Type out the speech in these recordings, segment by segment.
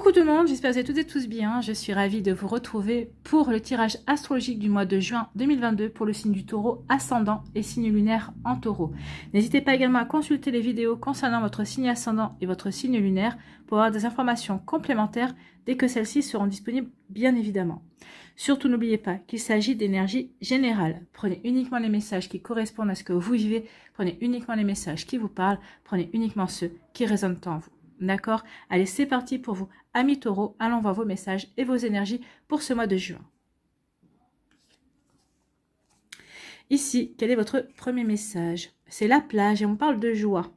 Coucou tout le monde, j'espère que vous allez toutes et tous bien. Je suis ravie de vous retrouver pour le tirage astrologique du mois de juin 2022 pour le signe du taureau ascendant et signe lunaire en taureau. N'hésitez pas également à consulter les vidéos concernant votre signe ascendant et votre signe lunaire pour avoir des informations complémentaires dès que celles-ci seront disponibles bien évidemment. Surtout n'oubliez pas qu'il s'agit d'énergie générale. Prenez uniquement les messages qui correspondent à ce que vous vivez, prenez uniquement les messages qui vous parlent, prenez uniquement ceux qui résonnent en vous. D'accord? Allez, c'est parti pour vous, amis taureaux. Allons voir vos messages et vos énergies pour ce mois de juin. Ici, quel est votre premier message? C'est la plage et on parle de joie.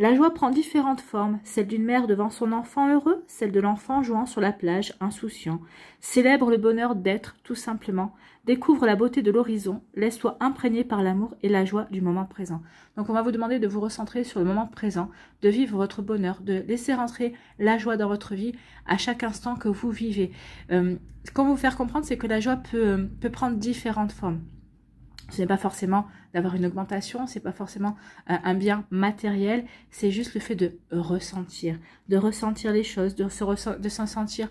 La joie prend différentes formes, celle d'une mère devant son enfant heureux, celle de l'enfant jouant sur la plage, insouciant. Célèbre le bonheur d'être, tout simplement. Découvre la beauté de l'horizon, laisse-toi imprégner par l'amour et la joie du moment présent. Donc on va vous demander de vous recentrer sur le moment présent, de vivre votre bonheur, de laisser rentrer la joie dans votre vie à chaque instant que vous vivez. Ce qu'on va vous faire comprendre, c'est que la joie peut prendre différentes formes. Ce n'est pas forcément d'avoir une augmentation, c'est pas forcément un bien matériel, c'est juste le fait de ressentir les choses, de se sentir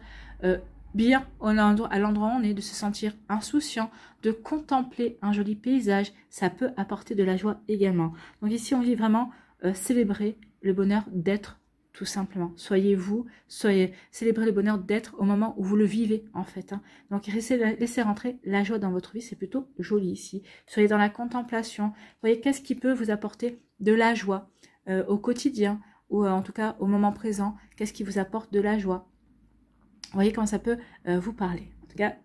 bien à l'endroit où on est, de se sentir insouciant, de contempler un joli paysage, ça peut apporter de la joie également. Donc ici, on vit vraiment célébrer le bonheur d'être, tout simplement. Soyez vous, célébrez le bonheur d'être au moment où vous le vivez, en fait. Hein. Donc, laissez rentrer la joie dans votre vie, c'est plutôt joli ici. Soyez dans la contemplation. Voyez, qu'est-ce qui peut vous apporter de la joie au quotidien, ou en tout cas au moment présent. Qu'est-ce qui vous apporte de la joie? Voyez comment ça peut vous parler. En tout cas,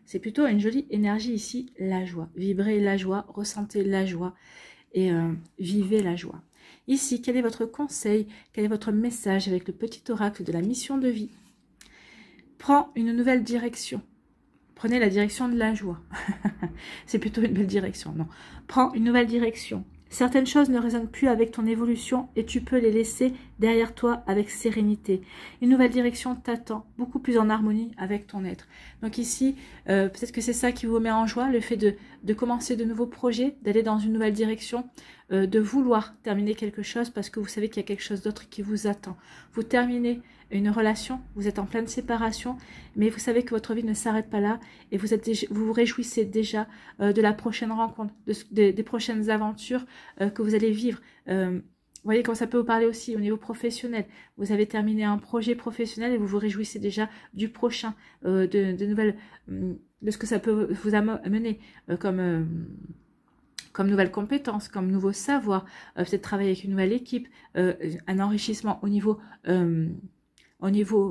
c'est plutôt une jolie énergie ici, la joie. Vibrez la joie, ressentez la joie et vivez la joie. Ici, quel est votre conseil? Quel est votre message avec le petit oracle de la mission de vie? Prends une nouvelle direction. Prenez la direction de la joie. C'est plutôt une belle direction, non. Prends une nouvelle direction. Certaines choses ne résonnent plus avec ton évolution et tu peux les laisser derrière toi avec sérénité. Une nouvelle direction t'attend, beaucoup plus en harmonie avec ton être. Donc ici, peut-être que c'est ça qui vous met en joie, le fait de commencer de nouveaux projets, d'aller dans une nouvelle direction, de vouloir terminer quelque chose parce que vous savez qu'il y a quelque chose d'autre qui vous attend. Vous terminez une relation, vous êtes en pleine séparation, mais vous savez que votre vie ne s'arrête pas là et vous vous réjouissez déjà de la prochaine rencontre, des prochaines aventures que vous allez vivre. Vous voyez comment ça peut vous parler aussi au niveau professionnel. Vous avez terminé un projet professionnel et vous vous réjouissez déjà du prochain, de nouvelles, de ce que ça peut vous amener comme nouvelles compétences, comme nouveau savoir, peut-être travailler avec une nouvelle équipe, un enrichissement au niveau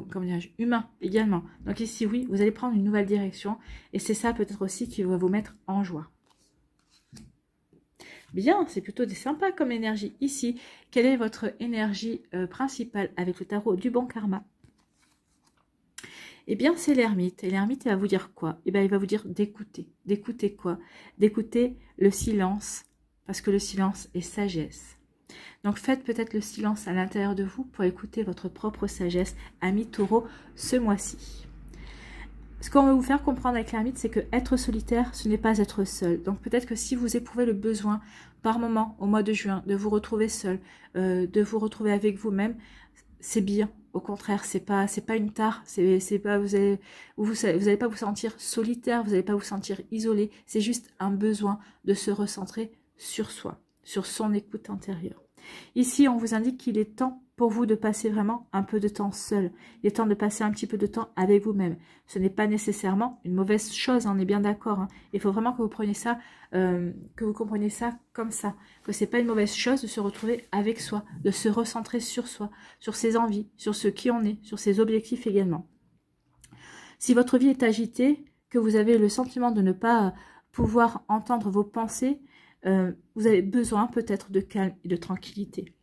comment dirais-je, humain également. Donc ici, oui, vous allez prendre une nouvelle direction et c'est ça peut-être aussi qui va vous mettre en joie. Bien, c'est plutôt sympa comme énergie. Ici, quelle est votre énergie principale avec le tarot du bon karma? Eh bien, c'est l'ermite. Et l'ermite, il va vous dire quoi? Eh bien, il va vous dire d'écouter. D'écouter quoi? D'écouter le silence, parce que le silence est sagesse. Donc, faites peut-être le silence à l'intérieur de vous pour écouter votre propre sagesse, ami taureau, ce mois-ci. Ce qu'on va vous faire comprendre avec l'ermite, c'est que être solitaire, ce n'est pas être seul. Donc, peut-être que si vous éprouvez le besoin, par moment, au mois de juin, de vous retrouver seul, de vous retrouver avec vous-même, c'est bien. Au contraire, c'est pas une tare. C'est pas vous allez pas vous sentir solitaire, vous n'allez pas vous sentir isolé. C'est juste un besoin de se recentrer sur soi, sur son écoute intérieure. Ici, on vous indique qu'il est temps pour vous de passer vraiment un peu de temps seul. Il est temps de passer un petit peu de temps avec vous-même. Ce n'est pas nécessairement une mauvaise chose, on est bien d'accord. Hein. Il faut vraiment que vous preniez ça, que vous compreniez ça comme ça. Que c'est pas une mauvaise chose de se retrouver avec soi, de se recentrer sur soi, sur ses envies, sur ce qui on est, sur ses objectifs également. Si votre vie est agitée, que vous avez le sentiment de ne pas pouvoir entendre vos pensées, vous avez besoin peut-être de calme et de tranquillité.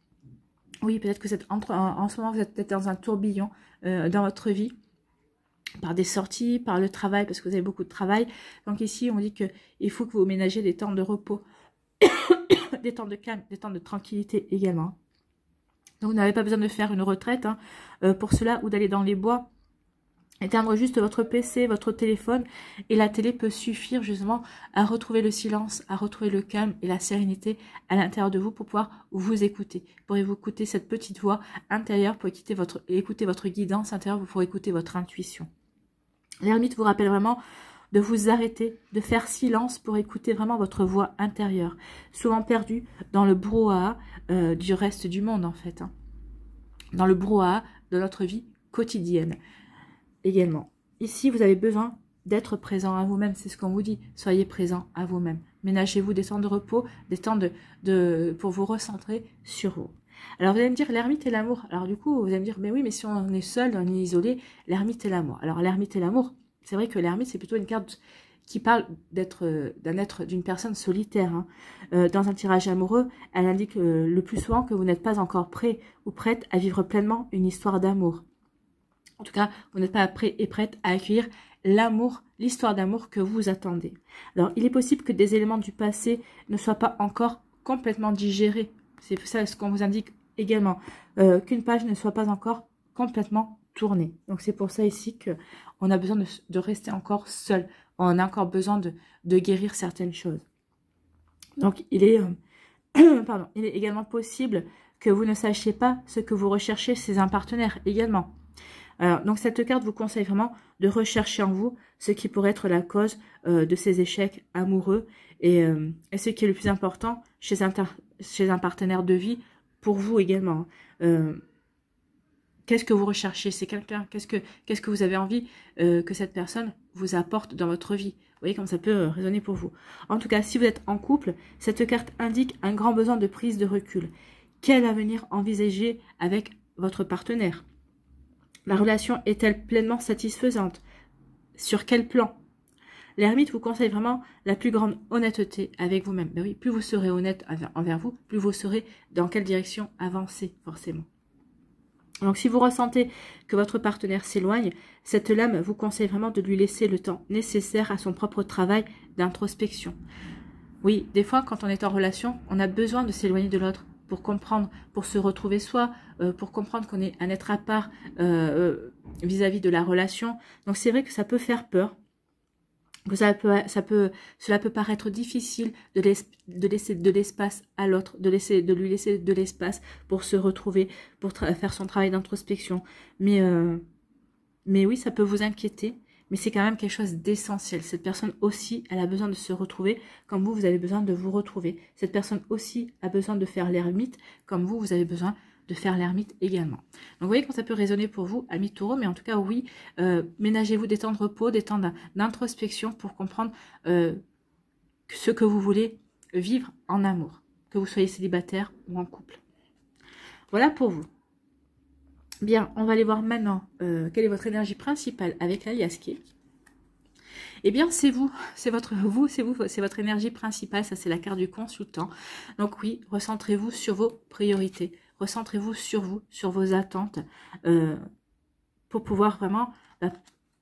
Oui, peut-être que en ce moment, vous êtes peut-être dans un tourbillon dans votre vie, par des sorties, par le travail, parce que vous avez beaucoup de travail. Donc ici, on dit qu'il faut que vous ménagez des temps de repos, des temps de calme, des temps de tranquillité également. Donc vous n'avez pas besoin de faire une retraite pour cela, ou d'aller dans les bois, Éteindre juste votre PC, votre téléphone, et la télé peut suffire justement à retrouver le silence, à retrouver le calme et la sérénité à l'intérieur de vous pour pouvoir vous écouter. Pourrez-vous écouter cette petite voix intérieure pour écouter votre guidance intérieure, vous pourrez écouter votre intuition. L'ermite vous rappelle vraiment de vous arrêter, de faire silence pour écouter vraiment votre voix intérieure, souvent perdue dans le brouhaha du reste du monde en fait, hein. Dans le brouhaha de notre vie quotidienne. Également, ici, vous avez besoin d'être présent à vous-même. C'est ce qu'on vous dit. Soyez présent à vous-même. Ménagez-vous des temps de repos, des temps pour vous recentrer sur vous. Alors, vous allez me dire, l'ermite et l'amour. Alors, du coup, vous allez me dire, mais oui, mais si on est seul, on est isolé, l'ermite et l'amour. Alors, l'ermite et l'amour, c'est vrai que l'ermite, c'est plutôt une carte qui parle d'une personne solitaire, hein. Dans un tirage amoureux, elle indique le plus souvent que vous n'êtes pas encore prêt ou prête à vivre pleinement une histoire d'amour. En tout cas, vous n'êtes pas prêt et prête à accueillir l'amour, l'histoire d'amour que vous attendez. Alors, il est possible que des éléments du passé ne soient pas encore complètement digérés. C'est ça ce qu'on vous indique également. Qu'une page ne soit pas encore complètement tournée. Donc, c'est pour ça ici qu'on a besoin de rester encore seul. On a encore besoin de guérir certaines choses. Donc, il est également possible que vous ne sachiez pas ce que vous recherchez chez un partenaire également. Alors, donc cette carte vous conseille vraiment de rechercher en vous ce qui pourrait être la cause de ces échecs amoureux et ce qui est le plus important chez un partenaire de vie pour vous également. Qu'est-ce que vous recherchez? C'est quelqu'un. Qu'est-ce que vous avez envie que cette personne vous apporte dans votre vie? Vous voyez comme ça peut résonner pour vous. En tout cas, si vous êtes en couple, cette carte indique un grand besoin de prise de recul. Quel avenir envisager avec votre partenaire? La relation est-elle pleinement satisfaisante? Sur quel plan? L'ermite vous conseille vraiment la plus grande honnêteté avec vous-même. Ben oui, plus vous serez honnête envers vous, plus vous saurez dans quelle direction avancer, forcément. Donc, si vous ressentez que votre partenaire s'éloigne, cette lame vous conseille vraiment de lui laisser le temps nécessaire à son propre travail d'introspection. Oui, des fois, quand on est en relation, on a besoin de s'éloigner de l'autre pour comprendre, pour se retrouver soi, pour comprendre qu'on est un être à part vis-à-vis de la relation. Donc, c'est vrai que ça peut faire peur. Que cela peut paraître difficile de laisser de l'espace à l'autre, de lui laisser de l'espace pour se retrouver, pour faire son travail d'introspection. Mais oui, ça peut vous inquiéter, mais c'est quand même quelque chose d'essentiel. Cette personne aussi, elle a besoin de se retrouver, comme vous avez besoin de vous retrouver. Cette personne aussi a besoin de faire l'ermite, comme vous avez besoin de faire l'ermite également. Donc, vous voyez quand ça peut résonner pour vous, amis taureaux, mais en tout cas, oui, ménagez-vous des temps de repos, des temps d'introspection pour comprendre ce que vous voulez vivre en amour, que vous soyez célibataire ou en couple. Voilà pour vous. Bien, on va aller voir maintenant quelle est votre énergie principale avec la Liasquée. Eh bien, c'est vous, c'est votre énergie principale, ça c'est la carte du consultant. Donc oui, recentrez-vous sur vos priorités, recentrez-vous sur vous, sur vos attentes, pour pouvoir vraiment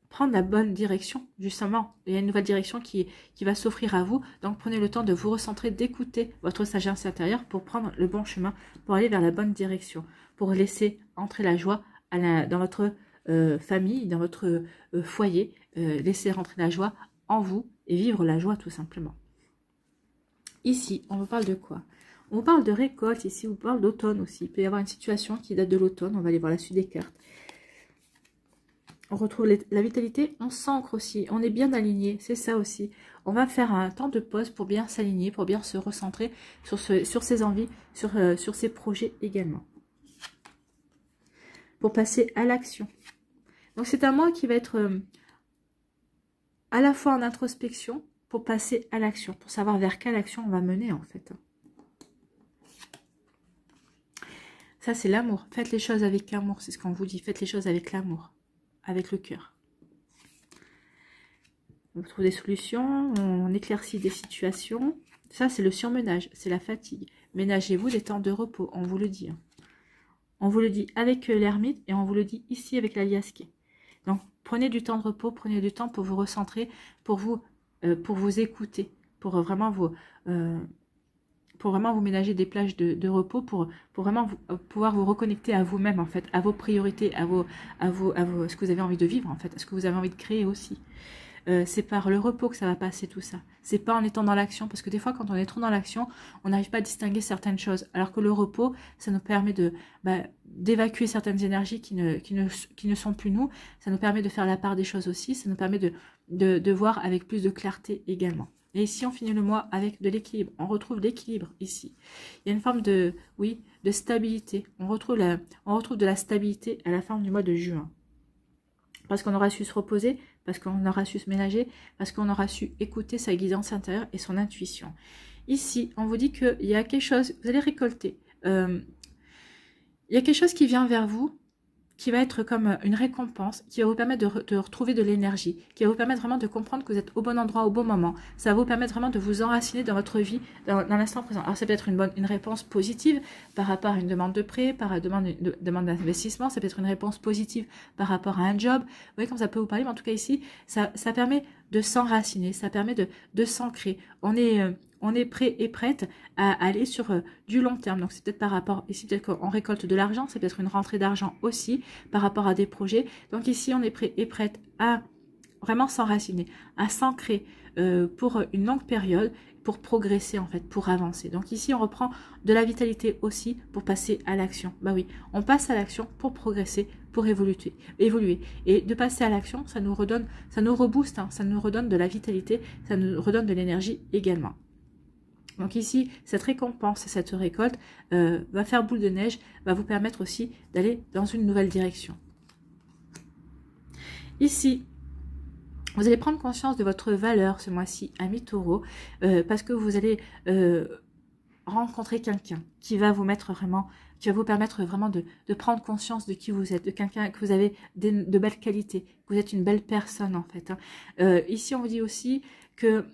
prendre la bonne direction, justement. Il y a une nouvelle direction qui va s'offrir à vous, donc prenez le temps de vous recentrer, d'écouter votre sagesse intérieure pour prendre le bon chemin, pour aller vers la bonne direction, pour laisser entrer la joie dans votre famille, dans votre foyer, laisser rentrer la joie en vous et vivre la joie tout simplement. Ici, on vous parle de quoi? On vous parle de récolte, ici on vous parle d'automne aussi. Il peut y avoir une situation qui date de l'automne, on va aller voir la suite des cartes. On retrouve la vitalité, on s'ancre aussi, on est bien aligné, c'est ça aussi. On va faire un temps de pause pour bien s'aligner, pour bien se recentrer sur ses envies, sur ses projets également. Pour passer à l'action. Donc c'est un mois qui va être à la fois en introspection pour passer à l'action, pour savoir vers quelle action on va mener en fait. Ça c'est l'amour. Faites les choses avec amour, c'est ce qu'on vous dit. Faites les choses avec l'amour, avec le cœur. On trouve des solutions, on éclaircit des situations. Ça c'est le surmenage, c'est la fatigue. Ménagez-vous des temps de repos, on vous le dit. On vous le dit avec l'ermite et on vous le dit ici avec la Liasquée. Donc, prenez du temps de repos, prenez du temps pour vous recentrer, pour vous écouter, pour vraiment pour vraiment vous ménager des plages de repos, pour vraiment pouvoir vous reconnecter à vous-même, en fait, à vos priorités, à ce que vous avez envie de vivre, en fait, à ce que vous avez envie de créer aussi. C'est par le repos que ça va passer tout ça. C'est pas en étant dans l'action, parce que des fois, quand on est trop dans l'action, on n'arrive pas à distinguer certaines choses. Alors que le repos, ça nous permet d'évacuer certaines énergies qui ne sont plus nous. Ça nous permet de faire la part des choses aussi. Ça nous permet de voir avec plus de clarté également. Et ici, on finit le mois avec de l'équilibre. On retrouve l'équilibre ici. Il y a une forme de stabilité. On retrouve de la stabilité à la fin du mois de juin. Parce qu'on aura su se reposer, parce qu'on aura su se ménager, parce qu'on aura su écouter sa guidance intérieure et son intuition. Ici, on vous dit qu'il y a quelque chose, vous allez récolter. Il y a quelque chose qui vient vers vous, qui va être comme une récompense, qui va vous permettre de retrouver de l'énergie, qui va vous permettre vraiment de comprendre que vous êtes au bon endroit, au bon moment. Ça va vous permettre vraiment de vous enraciner dans votre vie, dans l'instant présent. Alors ça peut être une réponse positive par rapport à une demande de prêt, par rapport à une demande d'investissement, ça peut être une réponse positive par rapport à un job. Vous voyez comme ça peut vous parler, mais en tout cas ici, ça permet de s'enraciner, ça permet de s'ancrer. On est prêt et prête à aller sur du long terme. Donc c'est peut-être par rapport, ici peut-être qu'on récolte de l'argent, c'est peut-être une rentrée d'argent aussi par rapport à des projets. Donc ici on est prêt et prête à vraiment s'enraciner, à s'ancrer pour une longue période, pour progresser en fait, pour avancer. Donc ici on reprend de la vitalité aussi pour passer à l'action. Bah oui, on passe à l'action pour progresser, pour évoluer. Et de passer à l'action, ça nous redonne, ça nous rebooste, hein, ça nous redonne de la vitalité, ça nous redonne de l'énergie également. Donc ici, cette récompense, cette récolte va faire boule de neige, va vous permettre aussi d'aller dans une nouvelle direction. Ici, vous allez prendre conscience de votre valeur ce mois-ci, ami Taureau, parce que vous allez rencontrer quelqu'un qui va vous mettre vraiment, qui va vous permettre vraiment de prendre conscience de qui vous êtes, de quelqu'un que vous avez de belles qualités, que vous êtes une belle personne en fait. Hein. Ici, on vous dit aussi que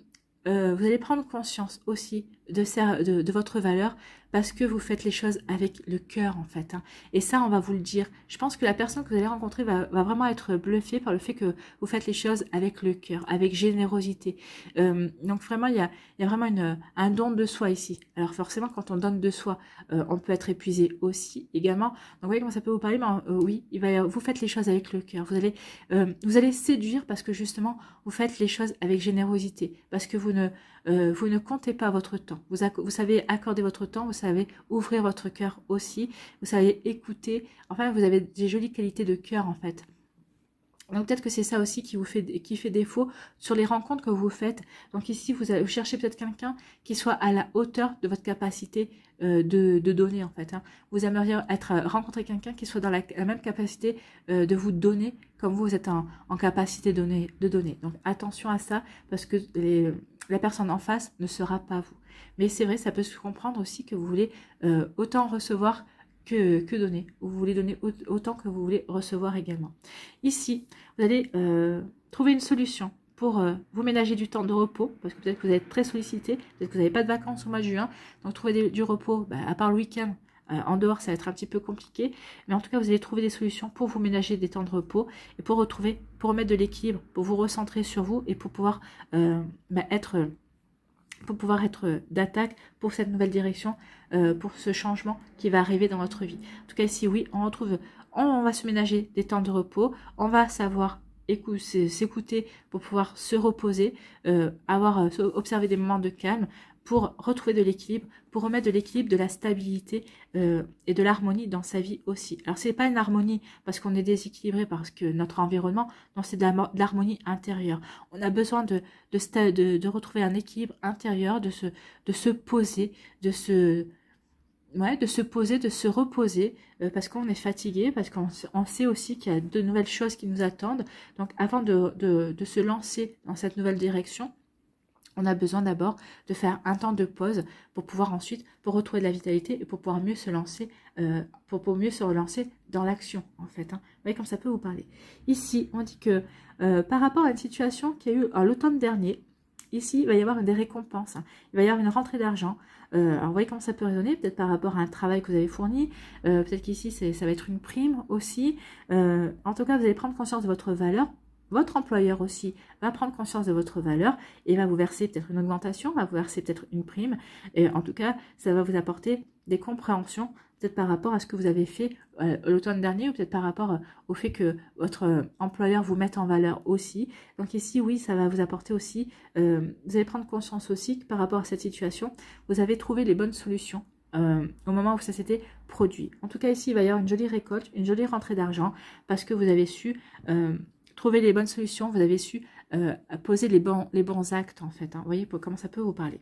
vous allez prendre conscience aussi de votre valeur parce que vous faites les choses avec le cœur en fait. Hein. Et ça, on va vous le dire. Je pense que la personne que vous allez rencontrer va vraiment être bluffée par le fait que vous faites les choses avec le cœur, avec générosité. Donc vraiment, il y a vraiment un don de soi ici. Alors forcément, quand on donne de soi, on peut être épuisé aussi également. Donc vous voyez comment ça peut vous parler, mais oui, vous faites les choses avec le cœur. Vous allez séduire parce que justement, vous faites les choses avec générosité. Parce que vous ne comptez pas votre temps. Vous savez accorder votre temps, vous savez ouvrir votre cœur aussi, vous savez écouter. Enfin, vous avez des jolies qualités de cœur en fait. Donc peut-être que c'est ça aussi qui fait défaut sur les rencontres que vous faites. Donc ici, vous cherchez peut-être quelqu'un qui soit à la hauteur de votre capacité de donner en fait. Hein. Vous aimeriez rencontrer quelqu'un qui soit dans la même capacité de vous donner comme vous êtes en capacité de donner. Donc attention à ça parce que la personne en face ne sera pas vous. Mais c'est vrai, ça peut se comprendre aussi que vous voulez autant recevoir que donner. Vous voulez donner autant que vous voulez recevoir également. Ici, vous allez trouver une solution pour vous ménager du temps de repos, parce que peut-être que vous êtes très sollicité, peut-être que vous n'avez pas de vacances au mois de juin, donc trouver du repos, à part le week-end, en dehors ça va être un petit peu compliqué, mais en tout cas vous allez trouver des solutions pour vous ménager des temps de repos, et pour remettre de l'équilibre, pour vous recentrer sur vous, et pour pouvoir être d'attaque pour cette nouvelle direction, pour ce changement qui va arriver dans votre vie. En tout cas ici, oui, on va se ménager des temps de repos, on va savoir s'écouter pour pouvoir se reposer, observer des moments de calme, pour retrouver de l'équilibre, pour remettre de l'équilibre, de la stabilité et de l'harmonie dans sa vie aussi. Alors c'est pas une harmonie parce qu'on est déséquilibré parce que notre environnement, non, c'est de l'harmonie intérieure. On a besoin de retrouver un équilibre intérieur, de se poser, de se poser, de se reposer, parce qu'on est fatigué, parce qu'on sait aussi qu'il y a de nouvelles choses qui nous attendent. Donc avant de se lancer dans cette nouvelle direction, on a besoin d'abord de faire un temps de pause pour pouvoir ensuite, pour retrouver de la vitalité et pour pouvoir mieux se lancer, pour mieux se relancer dans l'action en fait. Hein. Vous voyez comme ça peut vous parler. Ici, on dit que par rapport à une situation qu'il y a eu à l'automne dernier, ici, il va y avoir des récompenses. Hein. Il va y avoir une rentrée d'argent. Alors, vous voyez comment ça peut résonner, peut-être par rapport à un travail que vous avez fourni. Peut-être qu'ici, ça va être une prime aussi. En tout cas, vous allez prendre conscience de votre valeur. votre employeur aussi va prendre conscience de votre valeur et va vous verser peut-être une augmentation, va vous verser peut-être une prime. Et en tout cas, ça va vous apporter des compréhensions, peut-être par rapport à ce que vous avez fait l'automne dernier, ou peut-être par rapport au fait que votre employeur vous mette en valeur aussi. Donc ici, oui, ça va vous apporter aussi, vous allez prendre conscience aussi que par rapport à cette situation, vous avez trouvé les bonnes solutions au moment où ça s'était produit. En tout cas, ici, il va y avoir une jolie récolte, une jolie rentrée d'argent, parce que vous avez su trouver les bonnes solutions, vous avez su poser les bons actes, en fait. Hein. Vous voyez comment ça peut vous parler.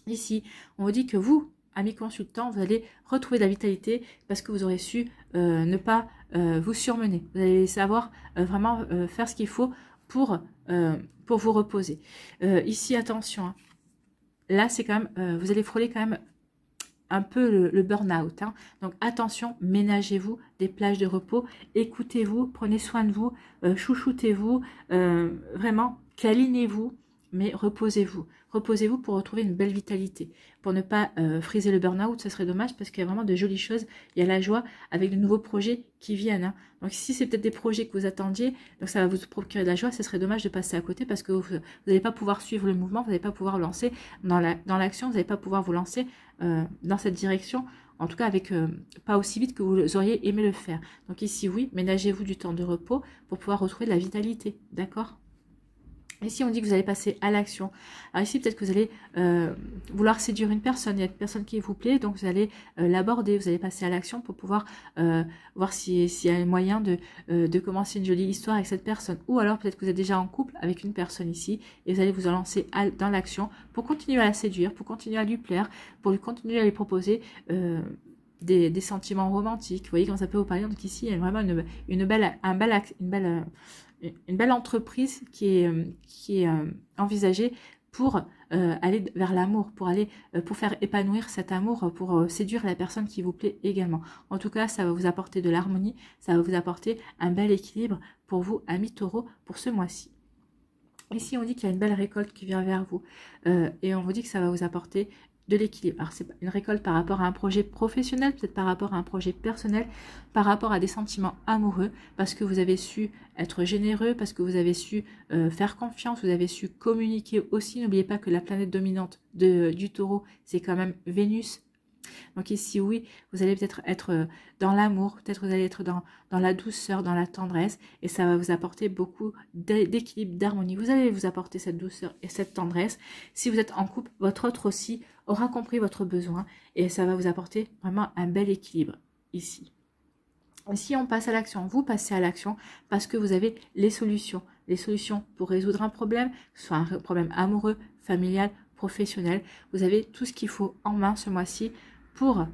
Ici, on vous dit que vous, amis consultants, vous allez retrouver de la vitalité parce que vous aurez su ne pas vous surmener. Vous allez savoir vraiment faire ce qu'il faut pour vous reposer. Ici, attention, hein. Là, c'est quand même, vous allez frôler quand même un peu le burn-out. Hein. Donc, attention, ménagez-vous des plages de repos, écoutez-vous, prenez soin de vous, chouchoutez-vous, vraiment, câlinez-vous, mais reposez-vous. Reposez-vous pour retrouver une belle vitalité. Pour ne pas friser le burn-out, ce serait dommage parce qu'il y a vraiment de jolies choses. Il y a la joie avec de nouveaux projets qui viennent. Hein. Donc si c'est peut-être des projets que vous attendiez, donc ça va vous procurer de la joie, ce serait dommage de passer à côté parce que vous n'allez pas pouvoir suivre le mouvement, vous n'allez pas pouvoir lancer dans l'action, vous n'allez pas pouvoir vous lancer dans cette direction. En tout cas, avec pas aussi vite que vous auriez aimé le faire. Donc ici, oui, ménagez-vous du temps de repos pour pouvoir retrouver de la vitalité. D'accord ? Ici, on dit que vous allez passer à l'action. Alors ici, peut-être que vous allez vouloir séduire une personne. Il y a une personne qui vous plaît, donc vous allez l'aborder. Vous allez passer à l'action pour pouvoir voir s'il y a un moyen de commencer une jolie histoire avec cette personne. Ou alors, peut-être que vous êtes déjà en couple avec une personne ici et vous allez vous en lancer dans l'action pour continuer à la séduire, pour continuer à lui plaire, pour lui continuer à lui proposer des sentiments romantiques. Vous voyez comment ça peut vous parler. Donc ici, il y a vraiment une belle entreprise qui est envisagée pour aller vers l'amour, pour faire épanouir cet amour, pour séduire la personne qui vous plaît également. En tout cas, ça va vous apporter de l'harmonie, ça va vous apporter un bel équilibre pour vous, amis taureaux, pour ce mois-ci. Ici, on dit qu'il y a une belle récolte qui vient vers vous et on vous dit que ça va vous apporter de l'équilibre. Alors, c'est une récolte par rapport à un projet professionnel, peut-être par rapport à un projet personnel, par rapport à des sentiments amoureux, parce que vous avez su être généreux, parce que vous avez su faire confiance, vous avez su communiquer aussi. N'oubliez pas que la planète dominante du taureau, c'est quand même Vénus. Donc ici, oui, vous allez peut-être être dans l'amour, peut-être vous allez être dans la douceur, dans la tendresse, et ça va vous apporter beaucoup d'équilibre, d'harmonie. Vous allez vous apporter cette douceur et cette tendresse. Si vous êtes en couple, votre autre aussi aura compris votre besoin, et ça va vous apporter vraiment un bel équilibre ici. Ici, on passe à l'action. Vous passez à l'action parce que vous avez les solutions pour résoudre un problème, que ce soit un problème amoureux, familial, professionnel. Vous avez tout ce qu'il faut en main ce mois-ci pour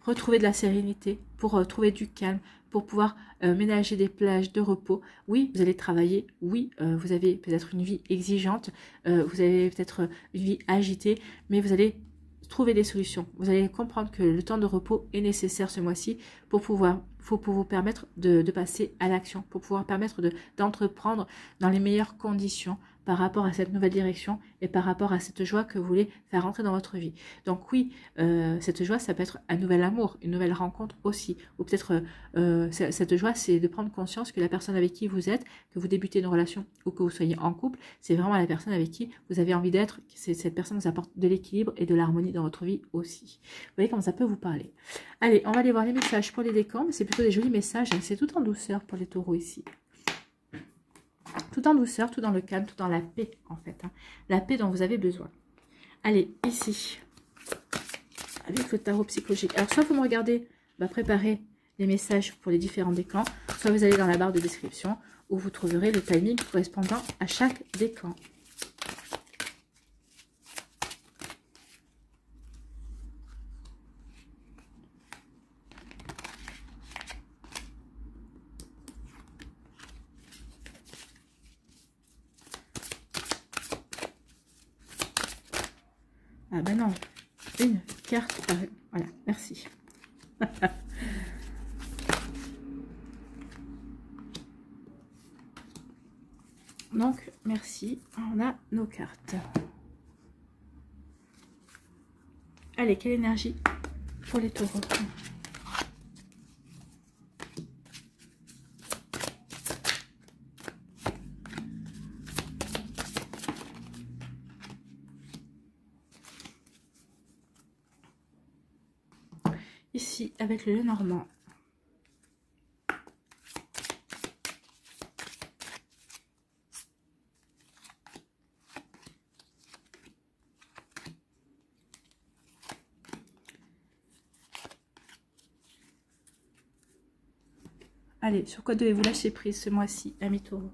retrouver de la sérénité, pour trouver du calme, pour pouvoir ménager des plages de repos. Oui, vous allez travailler, oui, vous avez peut-être une vie exigeante, vous avez peut-être une vie agitée, mais vous allez trouver des solutions. Vous allez comprendre que le temps de repos est nécessaire ce mois-ci pour vous permettre de passer à l'action, pour pouvoir permettre d'entreprendre dans les meilleures conditions par rapport à cette nouvelle direction et par rapport à cette joie que vous voulez faire rentrer dans votre vie. Donc oui, cette joie, ça peut être un nouvel amour, une nouvelle rencontre aussi. Ou peut-être cette joie, c'est de prendre conscience que la personne avec qui vous êtes, que vous débutez une relation ou que vous soyez en couple, c'est vraiment la personne avec qui vous avez envie d'être. Cette personne vous apporte de l'équilibre et de l'harmonie dans votre vie aussi. Vous voyez comment ça peut vous parler. Allez, on va aller voir les messages pour les décans, mais c'est plutôt des jolis messages. C'est tout en douceur pour les taureaux ici. Tout en douceur, tout dans le calme, tout dans la paix en fait. Hein. La paix dont vous avez besoin. Allez, ici, avec le tarot psychologique. Alors, soit vous me regardez, préparer les messages pour les différents décans, soit vous allez dans la barre de description où vous trouverez le timing correspondant à chaque décan. Ah ben non, une carte par... Voilà, merci. Donc, merci. On a nos cartes. Allez, quelle énergie pour les taureaux? Ici, avec le Lenormand. Allez, sur quoi devez-vous lâcher prise ce mois-ci, amis taureaux?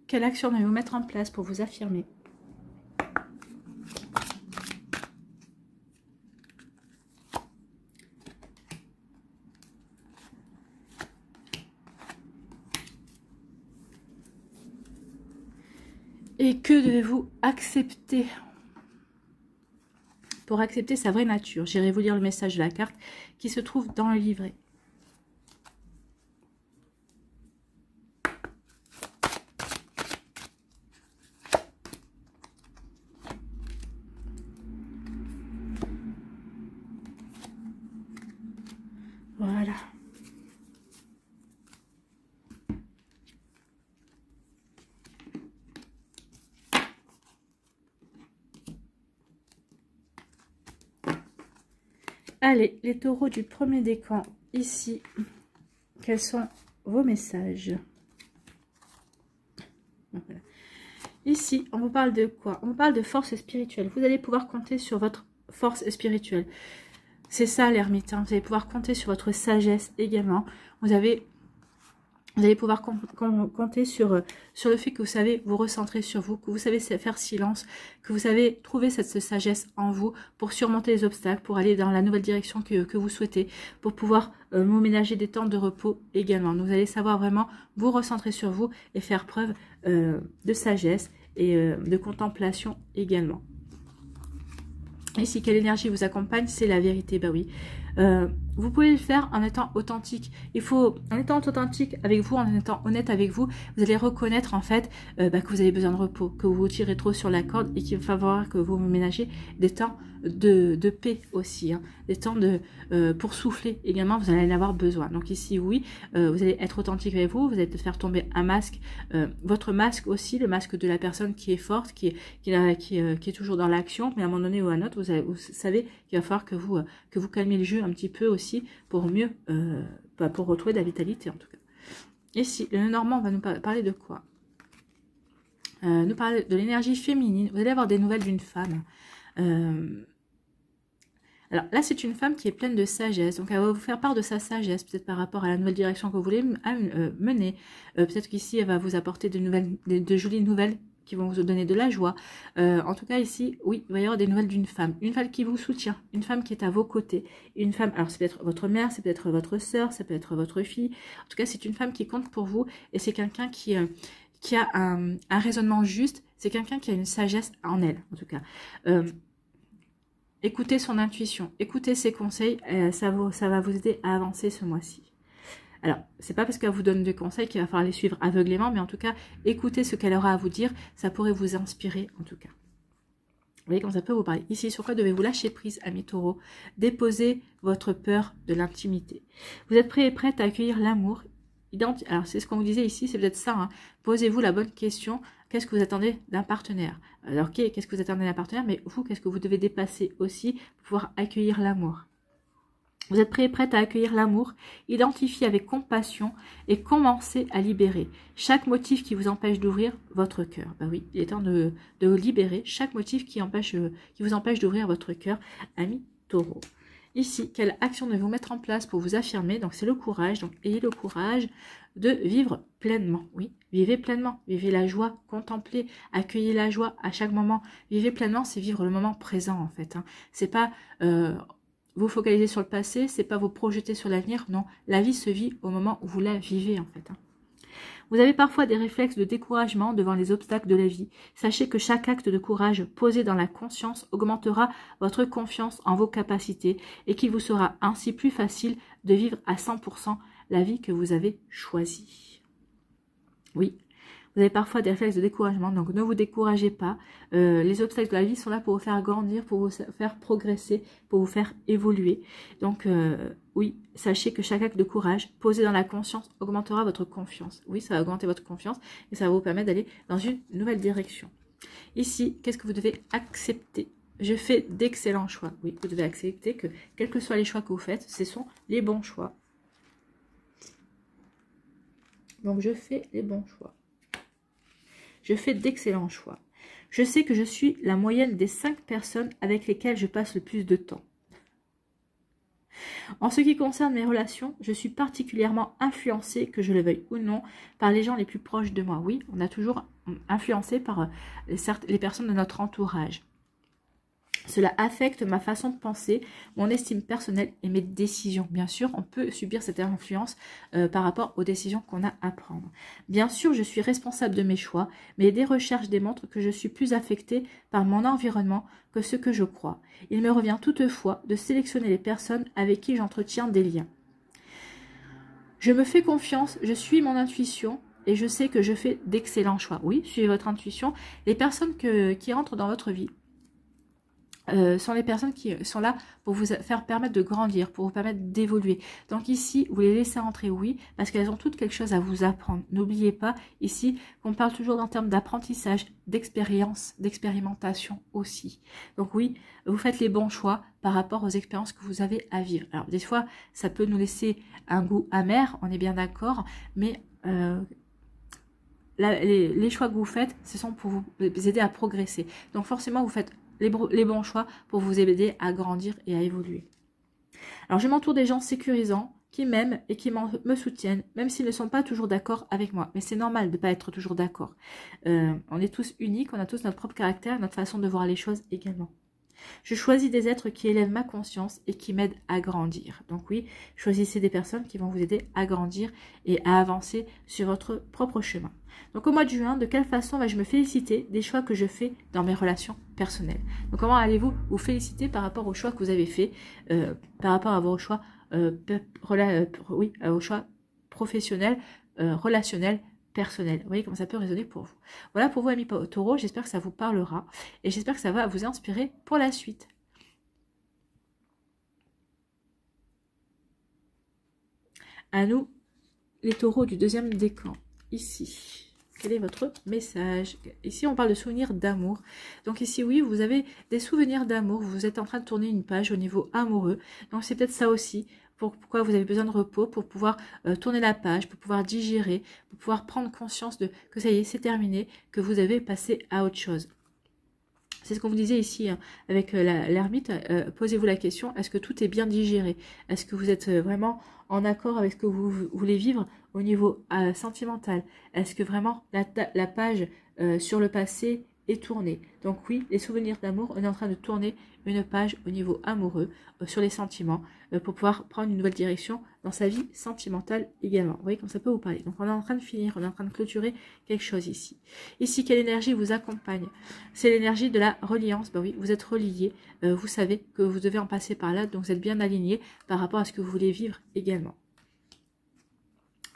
Quelle action devez-vous mettre en place pour vous affirmer? Et que devez-vous accepter pour accepter sa vraie nature? J'irai vous lire le message de la carte qui se trouve dans le livret. Voilà. Allez, les taureaux du premier décan, ici, quels sont vos messages? Voilà. Ici, on vous parle de quoi? On vous parle de force spirituelle. Vous allez pouvoir compter sur votre force spirituelle. C'est ça l'ermite, hein. Vous allez pouvoir compter sur votre sagesse également. Vous allez pouvoir compter sur le fait que vous savez vous recentrer sur vous, que vous savez faire silence, que vous savez trouver cette sagesse en vous pour surmonter les obstacles, pour aller dans la nouvelle direction que vous souhaitez, pour pouvoir vous ménager des temps de repos également. Donc, vous allez savoir vraiment vous recentrer sur vous et faire preuve de sagesse et de contemplation également. Ici, quelle énergie vous accompagne? C'est la vérité, bah oui. Vous pouvez le faire en étant authentique. Il faut, en étant authentique avec vous, en étant honnête avec vous, vous allez reconnaître en fait que vous avez besoin de repos, que vous vous tirez trop sur la corde et qu'il va falloir que vous vous ménagez des temps de paix aussi, hein, des temps pour souffler également, vous allez en avoir besoin. Donc ici, oui, vous allez être authentique avec vous, vous allez faire tomber un masque, votre masque aussi, le masque de la personne qui est forte, qui est toujours dans l'action, mais à un moment donné ou à un autre, vous savez qu'il va falloir que vous calmiez le jeu un petit peu aussi pour mieux, pour retrouver de la vitalité en tout cas. Ici, le Normand va nous parler de quoi? Nous parler de l'énergie féminine. Vous allez avoir des nouvelles d'une femme. Alors là, c'est une femme qui est pleine de sagesse. Donc, elle va vous faire part de sa sagesse, peut-être par rapport à la nouvelle direction que vous voulez mener. Peut-être qu'ici, elle va vous apporter de jolies nouvelles qui vont vous donner de la joie. En tout cas, ici, oui, il va y avoir des nouvelles d'une femme. Une femme qui vous soutient, une femme qui est à vos côtés. Une femme, alors c'est peut-être votre mère, c'est peut-être votre sœur, ça peut être votre fille. En tout cas, c'est une femme qui compte pour vous et c'est quelqu'un qui a un raisonnement juste. C'est quelqu'un qui a une sagesse en elle, en tout cas. Écoutez son intuition, écoutez ses conseils, ça va vous aider à avancer ce mois-ci. Alors, c'est pas parce qu'elle vous donne des conseils qu'il va falloir les suivre aveuglément, mais en tout cas, écoutez ce qu'elle aura à vous dire, ça pourrait vous inspirer en tout cas. Vous voyez comme ça peut vous parler. Ici, sur quoi devez-vous lâcher prise, amis taureaux? Déposez votre peur de l'intimité. Vous êtes prêts et prêtes à accueillir l'amour. Alors, c'est ce qu'on vous disait ici, c'est peut-être ça. Hein. Posez-vous la bonne question. Qu'est-ce que vous attendez d'un partenaire? Alors, ok, qu'est-ce que vous attendez d'un partenaire? Mais vous, qu'est-ce que vous devez dépasser aussi pour pouvoir accueillir l'amour? Vous êtes prêts et prêtes à accueillir l'amour, identifiez avec compassion et commencez à libérer chaque motif qui vous empêche d'ouvrir votre cœur. Ben oui, il est temps de libérer chaque motif qui vous empêche d'ouvrir votre cœur, amis taureaux. Ici, quelle action devez-vous mettre en place pour vous affirmer? Donc, c'est le courage. Donc, ayez le courage de vivre pleinement. Oui, vivez pleinement. Vivez la joie, contemplez, accueillez la joie à chaque moment. Vivez pleinement, c'est vivre le moment présent, en fait. Hein. C'est pas vous focaliser sur le passé, c'est pas vous projeter sur l'avenir. Non, la vie se vit au moment où vous la vivez, en fait. Hein. Vous avez parfois des réflexes de découragement devant les obstacles de la vie. Sachez que chaque acte de courage posé dans la conscience augmentera votre confiance en vos capacités et qu'il vous sera ainsi plus facile de vivre à 100% la vie que vous avez choisie. Oui, vous avez parfois des réflexes de découragement, donc ne vous découragez pas. Les obstacles de la vie sont là pour vous faire grandir, pour vous faire progresser, pour vous faire évoluer. Donc oui, sachez que chaque acte de courage posé dans la conscience augmentera votre confiance. Oui, ça va augmenter votre confiance et ça va vous permettre d'aller dans une nouvelle direction. Ici, qu'est-ce que vous devez accepter? Je fais d'excellents choix. Oui, vous devez accepter que, quels que soient les choix que vous faites, ce sont les bons choix. Donc, je fais les bons choix. Je fais d'excellents choix. Je sais que je suis la moyenne des 5 personnes avec lesquelles je passe le plus de temps. En ce qui concerne mes relations, je suis particulièrement influencée, que je le veuille ou non, par les gens les plus proches de moi. Oui, on a toujours influencé par les personnes de notre entourage. Cela affecte ma façon de penser, mon estime personnelle et mes décisions. Bien sûr, on peut subir cette influence par rapport aux décisions qu'on a à prendre. Bien sûr, je suis responsable de mes choix, mais des recherches démontrent que je suis plus affectée par mon environnement que ce que je crois. Il me revient toutefois de sélectionner les personnes avec qui j'entretiens des liens. Je me fais confiance, je suis mon intuition et je sais que je fais d'excellents choix. Oui, suivez votre intuition. Les personnes qui rentrent dans votre vie, sont les personnes qui sont là pour vous faire permettre de grandir, pour vous permettre d'évoluer. Donc ici, vous les laissez entrer, oui, parce qu'elles ont toutes quelque chose à vous apprendre. N'oubliez pas ici qu'on parle toujours en termes d'apprentissage, d'expérience, d'expérimentation aussi. Donc oui, vous faites les bons choix par rapport aux expériences que vous avez à vivre. Alors des fois, ça peut nous laisser un goût amer, on est bien d'accord, mais les choix que vous faites, ce sont pour vous aider à progresser. Donc forcément, vous faites les bons choix pour vous aider à grandir et à évoluer. Alors, je m'entoure des gens sécurisants qui m'aiment et qui me soutiennent, même s'ils ne sont pas toujours d'accord avec moi. Mais c'est normal de ne pas être toujours d'accord. On est tous uniques, on a tous notre propre caractère, notre façon de voir les choses également. Je choisis des êtres qui élèvent ma conscience et qui m'aident à grandir. Donc oui, choisissez des personnes qui vont vous aider à grandir et à avancer sur votre propre chemin. Donc au mois de juin, de quelle façon vais-je me féliciter des choix que je fais dans mes relations personnelles? Donc comment allez-vous vous féliciter par rapport aux choix que vous avez faits, par rapport à vos choix, aux choix professionnels, relationnels, personnel. Vous voyez comment ça peut résonner pour vous. Voilà pour vous, amis taureaux, j'espère que ça vous parlera et j'espère que ça va vous inspirer pour la suite. À nous, les taureaux du deuxième décan, ici. Quel est votre message? Ici, on parle de souvenirs d'amour. Donc ici, oui, vous avez des souvenirs d'amour. Vous êtes en train de tourner une page au niveau amoureux. Donc c'est peut-être ça aussi. Pourquoi vous avez besoin de repos, pour pouvoir tourner la page, pour pouvoir digérer, pour pouvoir prendre conscience de que ça y est, c'est terminé, que vous avez passé à autre chose. C'est ce qu'on vous disait ici hein, avec l'ermite. Posez-vous la question, est-ce que tout est bien digéré? Est-ce que vous êtes vraiment en accord avec ce que vous voulez vivre au niveau sentimental? Est-ce que vraiment la page sur le passé est tournée? Donc oui, les souvenirs d'amour, on est en train de tourner une page au niveau amoureux, sur les sentiments, pour pouvoir prendre une nouvelle direction dans sa vie sentimentale également. Vous voyez comme ça peut vous parler. Donc on est en train de finir, on est en train de clôturer quelque chose ici. Ici, quelle énergie vous accompagne? C'est l'énergie de la reliance. Ben oui, vous êtes reliés, vous savez que vous devez en passer par là, donc vous êtes bien aligné par rapport à ce que vous voulez vivre également.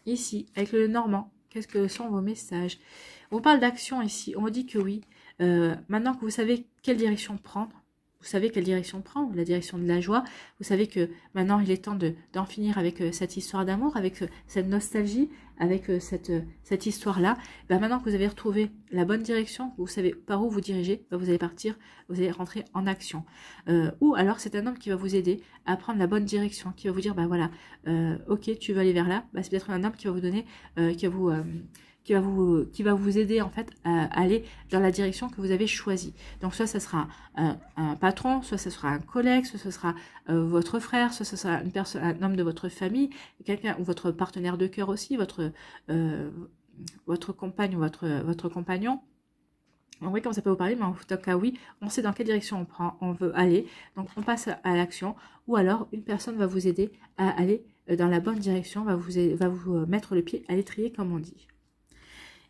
Ici, avec le Normand, qu'est-ce que sont vos messages? On parle d'action ici, on dit que oui. Maintenant que vous savez quelle direction prendre, vous savez quelle direction prendre, la direction de la joie, vous savez que maintenant il est temps d'en finir avec cette histoire d'amour, avec cette nostalgie, avec cette histoire-là. Ben maintenant que vous avez retrouvé la bonne direction, vous savez par où vous dirigez, ben vous allez partir, vous allez rentrer en action. Ou alors c'est un homme qui va vous aider à prendre la bonne direction, qui va vous dire, ben voilà, ok, tu veux aller vers là, ben c'est peut-être un homme qui va vous donner, qui va vous aider en fait à aller dans la direction que vous avez choisie. Donc soit ça sera un patron, soit ça sera un collègue, soit ce sera votre frère, soit ce sera une personne, un homme de votre famille, quelqu'un ou votre partenaire de cœur aussi, votre compagne ou votre compagnon. Donc oui, comme ça peut vous parler, mais en tout cas oui, on sait dans quelle direction on veut aller, donc on passe à l'action, ou alors une personne va vous aider à aller dans la bonne direction, va vous mettre le pied à l'étrier comme on dit.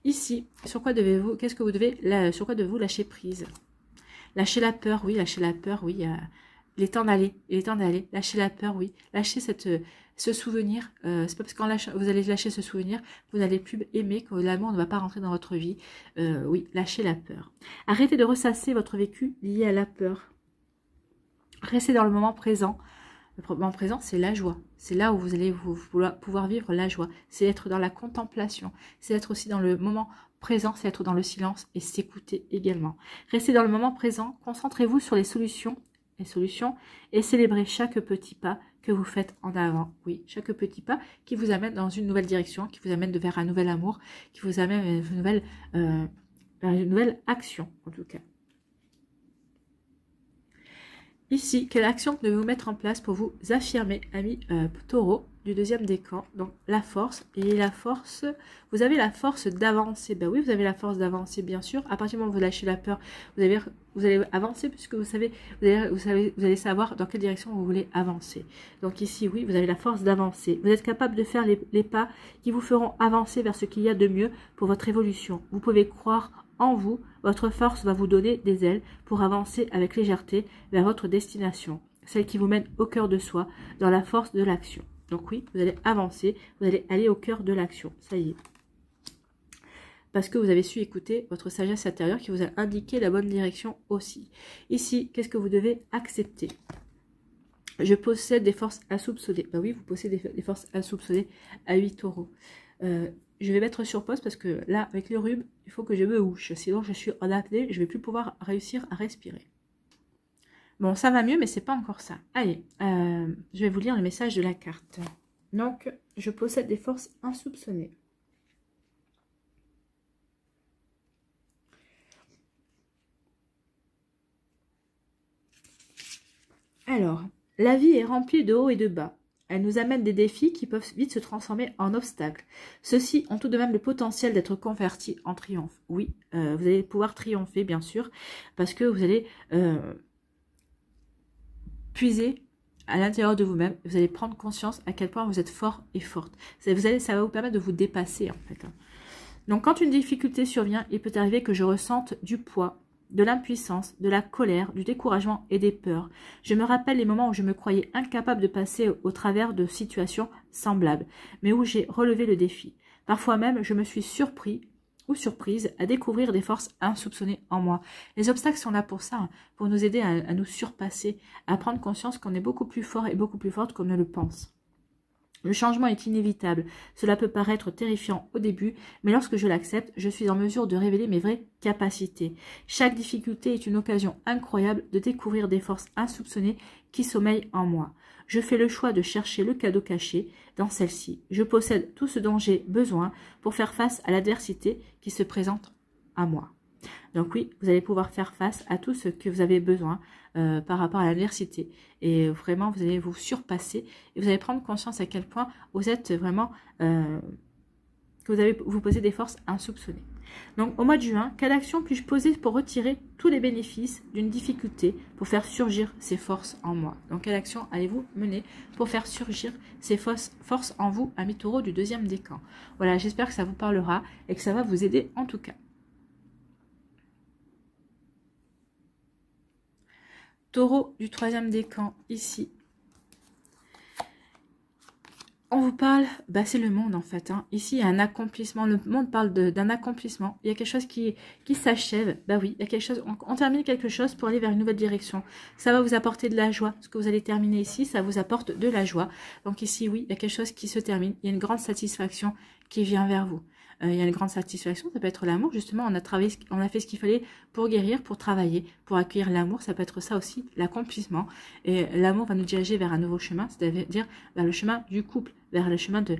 Ici, sur quoi devez-vous, qu'est-ce que vous devez, sur quoi devez-vous lâcher prise? Lâcher la peur, oui, il est temps d'aller, il est temps d'aller. Lâchez la peur, oui. Lâchez ce souvenir. C'est pas parce que quand vous allez lâcher ce souvenir, vous n'allez plus aimer, que l'amour ne va pas rentrer dans votre vie. Oui, lâchez la peur. Arrêtez de ressasser votre vécu lié à la peur. Restez dans le moment présent. Le moment présent, c'est la joie. C'est là où vous allez pouvoir vivre la joie. C'est être dans la contemplation. C'est être aussi dans le moment présent, c'est être dans le silence et s'écouter également. Restez dans le moment présent. Concentrez-vous sur les solutions et célébrez chaque petit pas que vous faites en avant. Oui, chaque petit pas qui vous amène dans une nouvelle direction, qui vous amène vers un nouvel amour, qui vous amène vers une nouvelle action en tout cas. Ici, quelle action devez-vous mettre en place pour vous affirmer, amis taureau du deuxième décan? Donc, la force. Et la force, vous avez la force d'avancer. Ben oui, vous avez la force d'avancer, bien sûr. À partir du moment où vous lâchez la peur, vous allez avancer puisque vous allez savoir dans quelle direction vous voulez avancer. Donc ici, oui, vous avez la force d'avancer. Vous êtes capable de faire les pas qui vous feront avancer vers ce qu'il y a de mieux pour votre évolution. Vous pouvez croire en vous, votre force va vous donner des ailes pour avancer avec légèreté vers votre destination, celle qui vous mène au cœur de soi, dans la force de l'action. Donc oui, vous allez avancer, vous allez aller au cœur de l'action, ça y est. Parce que vous avez su écouter votre sagesse intérieure qui vous a indiqué la bonne direction aussi. Ici, qu'est-ce que vous devez accepter? Je possède des forces insoupçonnées. Ben oui, vous possédez des forces insoupçonnées à 8 taureaux. Je vais mettre sur pause parce que là, avec le rhume, il faut que je me houche. Sinon, je suis en apnée, je ne vais plus pouvoir réussir à respirer. Bon, ça va mieux, mais c'est pas encore ça. Allez, je vais vous lire le message de la carte. Donc, je possède des forces insoupçonnées. Alors, la vie est remplie de hauts et de bas. Elle nous amène des défis qui peuvent vite se transformer en obstacles. Ceux-ci ont tout de même le potentiel d'être convertis en triomphe. Oui, vous allez pouvoir triompher, bien sûr, parce que vous allez puiser à l'intérieur de vous-même. Vous allez prendre conscience à quel point vous êtes fort et forte. Ça va vous permettre de vous dépasser, en fait. Donc, quand une difficulté survient, il peut arriver que je ressente du poids, de l'impuissance, de la colère, du découragement et des peurs. Je me rappelle les moments où je me croyais incapable de passer au travers de situations semblables, mais où j'ai relevé le défi. Parfois même, je me suis surpris ou surprise à découvrir des forces insoupçonnées en moi. Les obstacles sont là pour ça, hein, pour nous aider à nous surpasser, à prendre conscience qu'on est beaucoup plus fort et beaucoup plus forte qu'on ne le pense. Le changement est inévitable. Cela peut paraître terrifiant au début, mais lorsque je l'accepte, je suis en mesure de révéler mes vraies capacités. Chaque difficulté est une occasion incroyable de découvrir des forces insoupçonnées qui sommeillent en moi. Je fais le choix de chercher le cadeau caché dans celle-ci. Je possède tout ce dont j'ai besoin pour faire face à l'adversité qui se présente à moi. Donc oui, vous allez pouvoir faire face à tout ce que vous avez besoin par rapport à l'adversité. Et vraiment, vous allez vous surpasser et vous allez prendre conscience à quel point vous êtes vraiment... que vous posez des forces insoupçonnées. Donc au mois de juin, quelle action puis-je poser pour retirer tous les bénéfices d'une difficulté pour faire surgir ces forces en moi? Donc quelle action allez-vous mener pour faire surgir ces forces en vous, amis taureaux du deuxième décan? Voilà, j'espère que ça vous parlera et que ça va vous aider en tout cas. Taureau du troisième décan, ici. On vous parle, bah c'est le monde en fait. Hein. Ici, il y a un accomplissement. Le monde parle d'un accomplissement. Il y a quelque chose qui s'achève. Bah oui, il y a quelque chose. On termine quelque chose pour aller vers une nouvelle direction. Ça va vous apporter de la joie. Ce que vous allez terminer ici, ça vous apporte de la joie. Donc ici, oui, il y a quelque chose qui se termine. Il y a une grande satisfaction qui vient vers vous. Il y a une grande satisfaction, ça peut être l'amour, justement, on a fait ce qu'il fallait pour guérir, pour travailler, pour accueillir l'amour, ça peut être ça aussi, l'accomplissement, et l'amour va nous diriger vers un nouveau chemin, c'est-à-dire vers le chemin du couple, vers le chemin de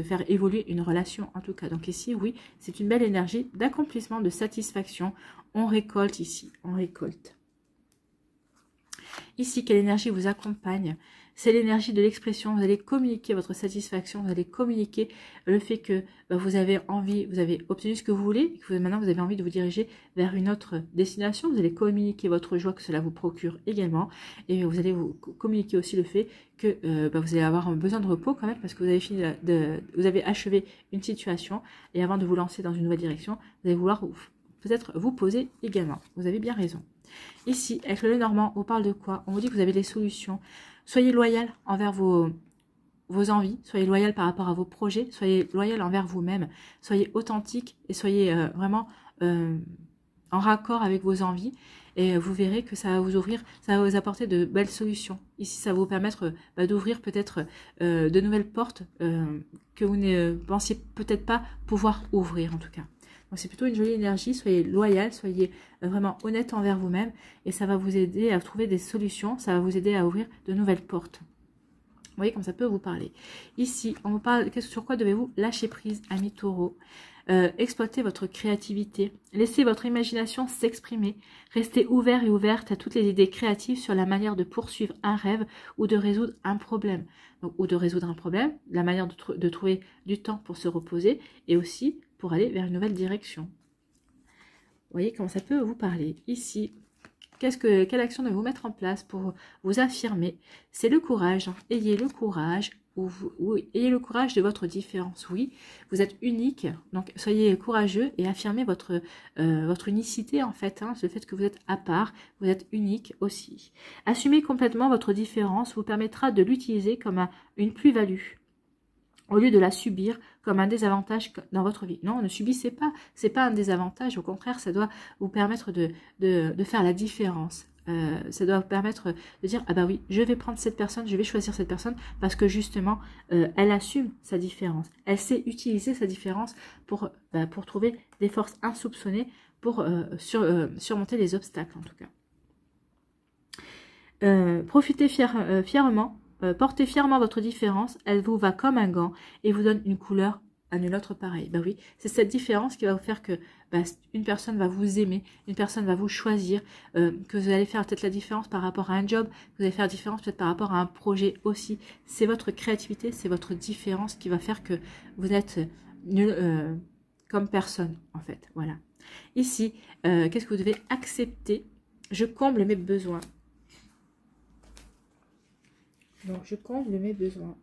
faire évoluer une relation, en tout cas. Donc ici, oui, c'est une belle énergie d'accomplissement, de satisfaction, on récolte ici, on récolte. Ici, quelle énergie vous accompagne? C'est l'énergie de l'expression. Vous allez communiquer votre satisfaction. Vous allez communiquer le fait que vous avez envie, vous avez obtenu ce que vous voulez. Et que maintenant, vous avez envie de vous diriger vers une autre destination. Vous allez communiquer votre joie que cela vous procure également. Et vous allez vous communiquer aussi le fait que vous allez avoir besoin de repos quand même. Parce que vous avez achevé une situation. Et avant de vous lancer dans une nouvelle direction, vous allez vouloir peut-être vous poser également. Vous avez bien raison. Ici, avec le Normand, on parle de quoi? On vous dit que vous avez des solutions. Soyez loyal envers vos envies, soyez loyal par rapport à vos projets, soyez loyal envers vous-même, soyez authentique et soyez vraiment en raccord avec vos envies. Et vous verrez que ça va vous ouvrir, ça va vous apporter de belles solutions. Ici, ça va vous permettre d'ouvrir peut-être de nouvelles portes que vous ne pensiez peut-être pas pouvoir ouvrir en tout cas. Donc c'est plutôt une jolie énergie, soyez loyal, soyez vraiment honnête envers vous-même et ça va vous aider à trouver des solutions, ça va vous aider à ouvrir de nouvelles portes. Vous voyez comme ça peut vous parler. Ici, on vous parle, sur quoi devez-vous lâcher prise, ami Taureau? Exploitez votre créativité, laissez votre imagination s'exprimer, restez ouvert et ouverte à toutes les idées créatives sur la manière de poursuivre un rêve ou de résoudre un problème. Donc, ou de résoudre un problème, la manière de trouver du temps pour se reposer et aussi pour aller vers une nouvelle direction. Vous voyez comment ça peut vous parler. Ici, quelle action devez-vous mettre en place pour vous affirmer? C'est le courage. Ayez le courage. Ayez le courage de votre différence. Oui, vous êtes unique, donc soyez courageux et affirmez votre unicité en fait, le fait que vous êtes à part, vous êtes unique aussi. Assumez complètement votre différence vous permettra de l'utiliser comme une plus-value au lieu de la subir comme un désavantage dans votre vie. Non, ne subissez pas, c'est pas un désavantage, au contraire, ça doit vous permettre de faire la différence. Ça doit vous permettre de dire, ah bah oui, je vais prendre cette personne, je vais choisir cette personne parce que justement, elle assume sa différence. Elle sait utiliser sa différence pour trouver des forces insoupçonnées, pour surmonter les obstacles en tout cas. Profitez fièrement. Portez fièrement votre différence, elle vous va comme un gant et vous donne une couleur à nulle autre pareille. Bah oui, c'est cette différence qui va vous faire que une personne va vous aimer, une personne va vous choisir, que vous allez faire peut-être la différence par rapport à un job, que vous allez faire la différence peut-être par rapport à un projet aussi. C'est votre créativité, c'est votre différence qui va faire que vous êtes nul comme personne en fait. Voilà. Ici, qu'est-ce que vous devez accepter? Je comble mes besoins. Donc, je comble mes besoins.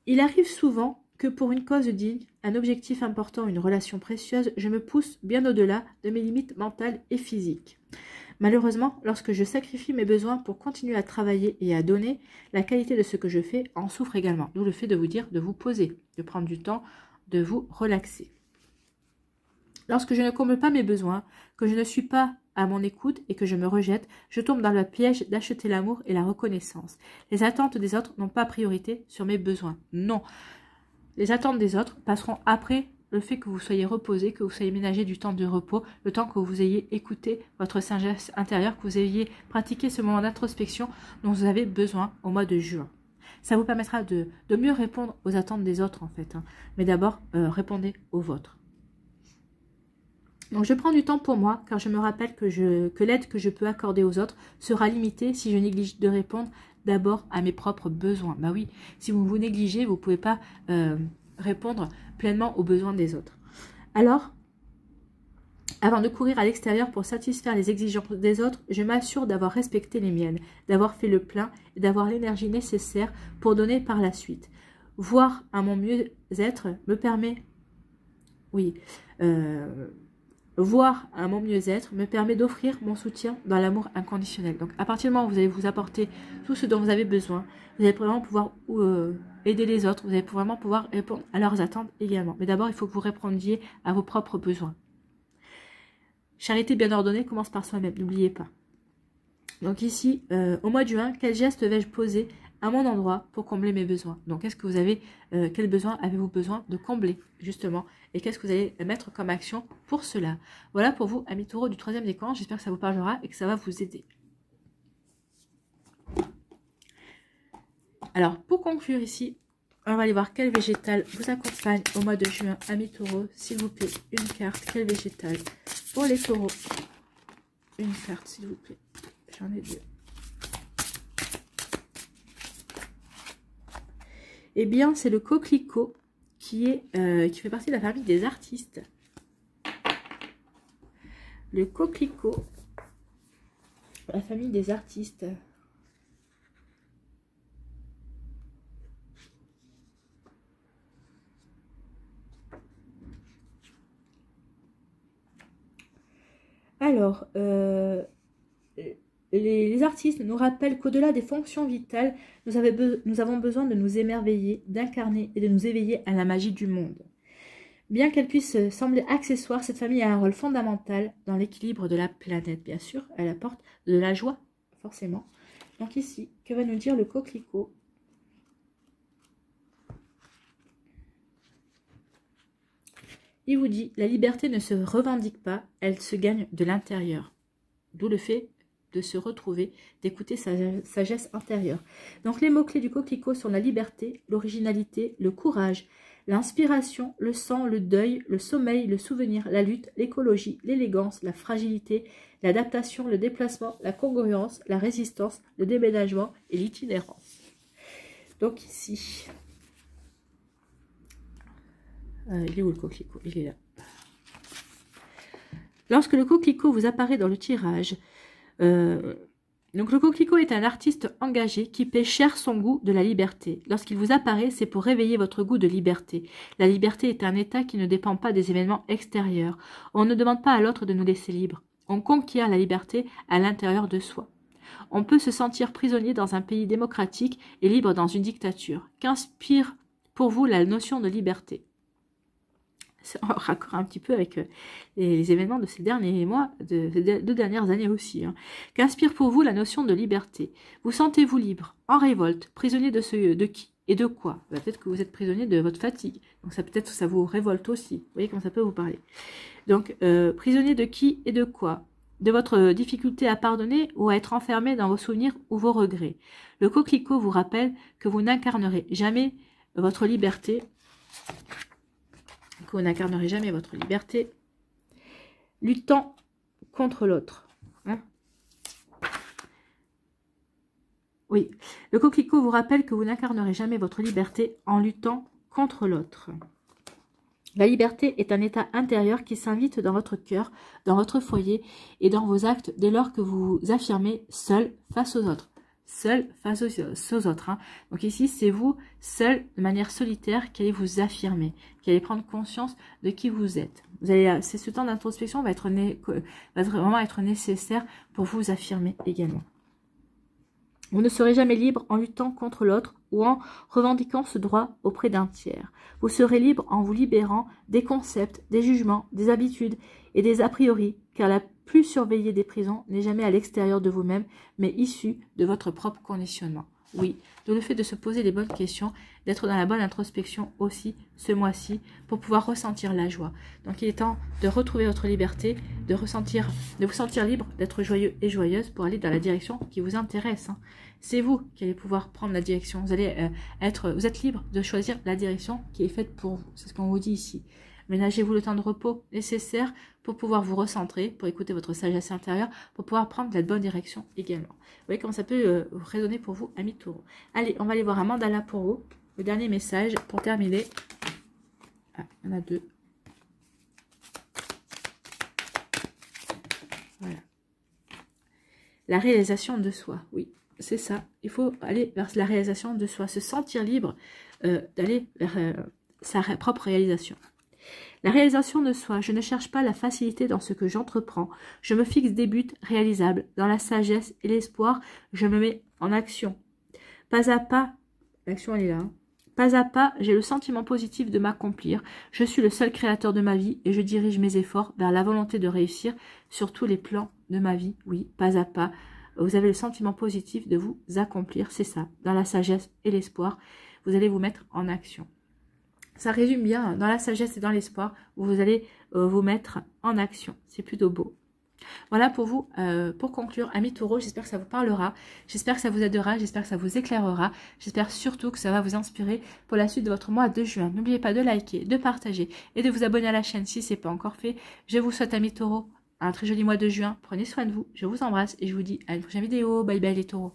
Il arrive souvent que pour une cause digne, un objectif important, une relation précieuse, je me pousse bien au-delà de mes limites mentales et physiques. Malheureusement, lorsque je sacrifie mes besoins pour continuer à travailler et à donner, la qualité de ce que je fais en souffre également. D'où le fait de vous dire de vous poser, de prendre du temps, de vous relaxer. Lorsque je ne comble pas mes besoins, que je ne suis pas à mon écoute et que je me rejette, je tombe dans le piège d'acheter l'amour et la reconnaissance. Les attentes des autres n'ont pas priorité sur mes besoins. Non. Les attentes des autres passeront après le fait que vous soyez reposé, que vous soyez ménagé du temps de repos, le temps que vous ayez écouté votre sagesse intérieure, que vous ayez pratiqué ce moment d'introspection dont vous avez besoin au mois de juin. Ça vous permettra de mieux répondre aux attentes des autres en fait. Mais d'abord, répondez aux vôtres. Donc je prends du temps pour moi car je me rappelle que l'aide que je peux accorder aux autres sera limitée si je néglige de répondre d'abord à mes propres besoins. Bah oui, si vous vous négligez, vous ne pouvez pas répondre pleinement aux besoins des autres. Alors, avant de courir à l'extérieur pour satisfaire les exigences des autres, je m'assure d'avoir respecté les miennes, d'avoir fait le plein et d'avoir l'énergie nécessaire pour donner par la suite. Voir à mon mieux-être me permet... Oui, voir à mon mieux-être me permet d'offrir mon soutien dans l'amour inconditionnel. Donc, à partir du moment où vous allez vous apporter tout ce dont vous avez besoin, vous allez vraiment pouvoir aider les autres, vous allez vraiment pouvoir répondre à leurs attentes également. Mais d'abord, il faut que vous répondiez à vos propres besoins. Charité bien ordonnée commence par soi-même, n'oubliez pas. Donc ici, au mois de juin, quel geste vais-je poser à mon endroit pour combler mes besoins? Donc, est-ce que vous avez, quel besoin avez-vous besoin de combler, justement? Et qu'est-ce que vous allez mettre comme action pour cela? Voilà pour vous, amis taureaux du 3e décan. J'espère que ça vous parlera et que ça va vous aider. Alors, pour conclure ici, on va aller voir quel végétal vous accompagne au mois de juin, amis taureaux. S'il vous plaît, une carte. Quel végétal pour les taureaux? Une carte, s'il vous plaît. J'en ai 2. Eh bien, c'est le coquelicot qui fait partie de la famille des artistes. Le coquelicot, la famille des artistes. Alors, les artistes nous rappellent qu'au-delà des fonctions vitales, nous avons besoin de nous émerveiller, d'incarner et de nous éveiller à la magie du monde. Bien qu'elle puisse sembler accessoire, cette famille a un rôle fondamental dans l'équilibre de la planète. Bien sûr, elle apporte de la joie, forcément. Donc ici, que va nous dire le coquelicot? Il vous dit, la liberté ne se revendique pas, elle se gagne de l'intérieur. D'où le fait de se retrouver, d'écouter sa sagesse intérieure. Donc les mots-clés du coquelicot sont la liberté, l'originalité, le courage, l'inspiration, le sang, le deuil, le sommeil, le souvenir, la lutte, l'écologie, l'élégance, la fragilité, l'adaptation, le déplacement, la congruence, la résistance, le déménagement et l'itinérance. Donc ici, il est où le coquelicot? Il est là. Lorsque le coquelicot vous apparaît dans le tirage, donc le coquelicot est un artiste engagé qui paie cher son goût de la liberté. Lorsqu'il vous apparaît, c'est pour réveiller votre goût de liberté. La liberté est un état qui ne dépend pas des événements extérieurs. On ne demande pas à l'autre de nous laisser libres. On conquiert la liberté à l'intérieur de soi. On peut se sentir prisonnier dans un pays démocratique et libre dans une dictature. Qu'inspire pour vous la notion de liberté? C'est en raccord un petit peu avec les événements de ces derniers mois, de ces 2 dernières années aussi. Hein. Qu'inspire pour vous la notion de liberté? Vous sentez-vous libre, en révolte, prisonnier de qui et de quoi? Peut-être que vous êtes prisonnier de votre fatigue. Donc ça peut-être ça vous révolte aussi. Vous voyez comment ça peut vous parler. Donc prisonnier de qui et de quoi? De votre difficulté à pardonner ou à être enfermé dans vos souvenirs ou vos regrets. Le coquelicot vous rappelle que vous n'incarnerez jamais votre liberté. Que vous n'incarnerez jamais votre liberté, luttant contre l'autre. Hein? Oui, le coquelicot vous rappelle que vous n'incarnerez jamais votre liberté en luttant contre l'autre. La liberté est un état intérieur qui s'invite dans votre cœur, dans votre foyer et dans vos actes dès lors que vous vous affirmez seul face aux autres. Seul face aux autres. Hein. Donc ici, c'est vous, seul, de manière solitaire, qui allez vous affirmer, qui allez prendre conscience de qui vous êtes. Ce temps d'introspection va vraiment être nécessaire pour vous affirmer également. Vous ne serez jamais libre en luttant contre l'autre ou en revendiquant ce droit auprès d'un tiers. Vous serez libre en vous libérant des concepts, des jugements, des habitudes et des a priori, car la plus surveillée des prisons n'est jamais à l'extérieur de vous-même, mais issue de votre propre conditionnement. Oui, d'où le fait de se poser les bonnes questions, d'être dans la bonne introspection aussi ce mois-ci pour pouvoir ressentir la joie. Donc il est temps de retrouver votre liberté, de vous sentir libre, d'être joyeux et joyeuse pour aller dans la direction qui vous intéresse. Hein. C'est vous qui allez pouvoir prendre la direction. Vous êtes libre de choisir la direction qui est faite pour vous. C'est ce qu'on vous dit ici. Ménagez-vous le temps de repos nécessaire pour pouvoir vous recentrer, pour écouter votre sagesse intérieure, pour pouvoir prendre la bonne direction également. Vous voyez comment ça peut résonner pour vous, amis taureaux. Allez, on va aller voir un mandala pour vous. Le dernier message pour terminer. Ah, il y en a 2. Voilà. La réalisation de soi, oui, c'est ça. Il faut aller vers la réalisation de soi, se sentir libre d'aller vers sa propre réalisation. La réalisation de soi, je ne cherche pas la facilité dans ce que j'entreprends. Je me fixe des buts réalisables. Dans la sagesse et l'espoir, je me mets en action. Pas à pas, l'action elle est là. Hein. Pas à pas, j'ai le sentiment positif de m'accomplir. Je suis le seul créateur de ma vie et je dirige mes efforts vers la volonté de réussir sur tous les plans de ma vie. Oui, pas à pas. Vous avez le sentiment positif de vous accomplir, c'est ça. Dans la sagesse et l'espoir, vous allez vous mettre en action. Ça résume bien, dans la sagesse et dans l'espoir, vous allez vous mettre en action. C'est plutôt beau. Voilà pour vous, pour conclure, amis taureaux, j'espère que ça vous parlera, j'espère que ça vous aidera, j'espère que ça vous éclairera, j'espère surtout que ça va vous inspirer pour la suite de votre mois de juin. N'oubliez pas de liker, de partager et de vous abonner à la chaîne si ce n'est pas encore fait. Je vous souhaite, amis taureaux, un très joli mois de juin. Prenez soin de vous, je vous embrasse et je vous dis à une prochaine vidéo. Bye bye les taureaux.